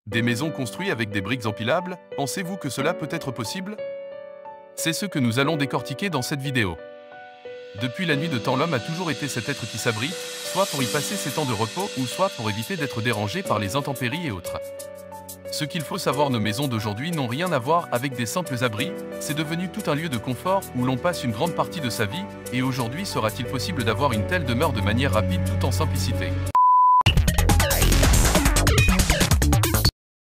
Des maisons construites avec des briques empilables, pensez-vous que cela peut être possible? C'est ce que nous allons décortiquer dans cette vidéo. Depuis la nuit de temps, l'homme a toujours été cet être qui s'abrite, soit pour y passer ses temps de repos ou soit pour éviter d'être dérangé par les intempéries et autres. Ce qu'il faut savoir, nos maisons d'aujourd'hui n'ont rien à voir avec des simples abris, c'est devenu tout un lieu de confort où l'on passe une grande partie de sa vie, et aujourd'hui sera-t-il possible d'avoir une telle demeure de manière rapide tout en simplicité?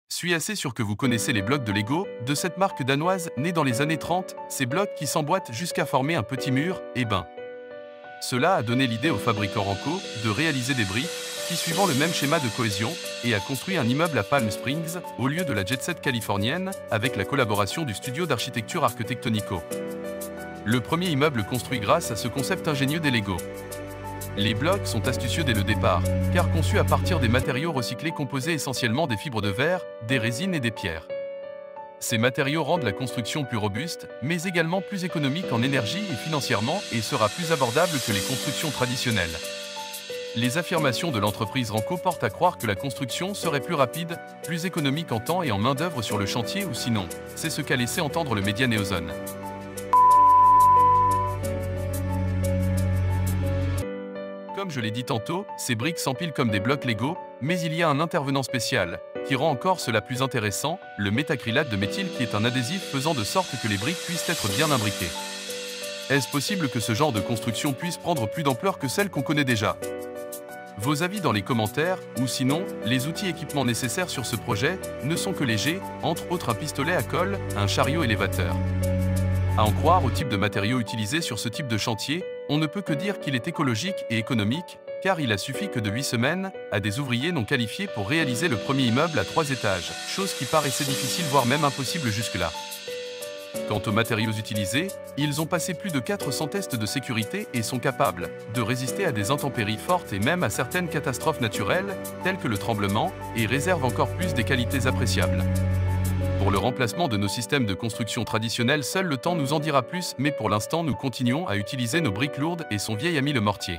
Je suis assez sûr que vous connaissez les blocs de Lego, de cette marque danoise née dans les années 30, ces blocs qui s'emboîtent jusqu'à former un petit mur, et ben. Cela a donné l'idée aux fabricants Renco de réaliser des briques qui, suivant le même schéma de cohésion, et a construit un immeuble à Palm Springs, au lieu de la jet-set californienne, avec la collaboration du studio d'architecture Arquitectonico. Le premier immeuble construit grâce à ce concept ingénieux des Lego. Les blocs sont astucieux dès le départ, car conçus à partir des matériaux recyclés composés essentiellement des fibres de verre, des résines et des pierres. Ces matériaux rendent la construction plus robuste, mais également plus économique en énergie et financièrement, et sera plus abordable que les constructions traditionnelles. Les affirmations de l'entreprise Renco portent à croire que la construction serait plus rapide, plus économique en temps et en main-d'œuvre sur le chantier, ou sinon, c'est ce qu'a laissé entendre le média Neozone. Comme je l'ai dit tantôt, ces briques s'empilent comme des blocs Lego, mais il y a un intervenant spécial, qui rend encore cela plus intéressant, le métacrylate de méthyle, qui est un adhésif faisant de sorte que les briques puissent être bien imbriquées. Est-ce possible que ce genre de construction puisse prendre plus d'ampleur que celle qu'on connaît déjà? Vos avis dans les commentaires, ou sinon, les outils et équipements nécessaires sur ce projet ne sont que légers, entre autres un pistolet à colle, un chariot élévateur. À en croire au type de matériaux utilisés sur ce type de chantier, on ne peut que dire qu'il est écologique et économique, car il a suffi que de 8 semaines à des ouvriers non qualifiés pour réaliser le premier immeuble à 3 étages, chose qui paraissait difficile voire même impossible jusque-là. Quant aux matériaux utilisés, ils ont passé plus de 400 tests de sécurité et sont capables de résister à des intempéries fortes et même à certaines catastrophes naturelles, telles que le tremblement, et réservent encore plus des qualités appréciables. Pour le remplacement de nos systèmes de construction traditionnels, seul le temps nous en dira plus, mais pour l'instant nous continuons à utiliser nos briques lourdes et son vieil ami le mortier.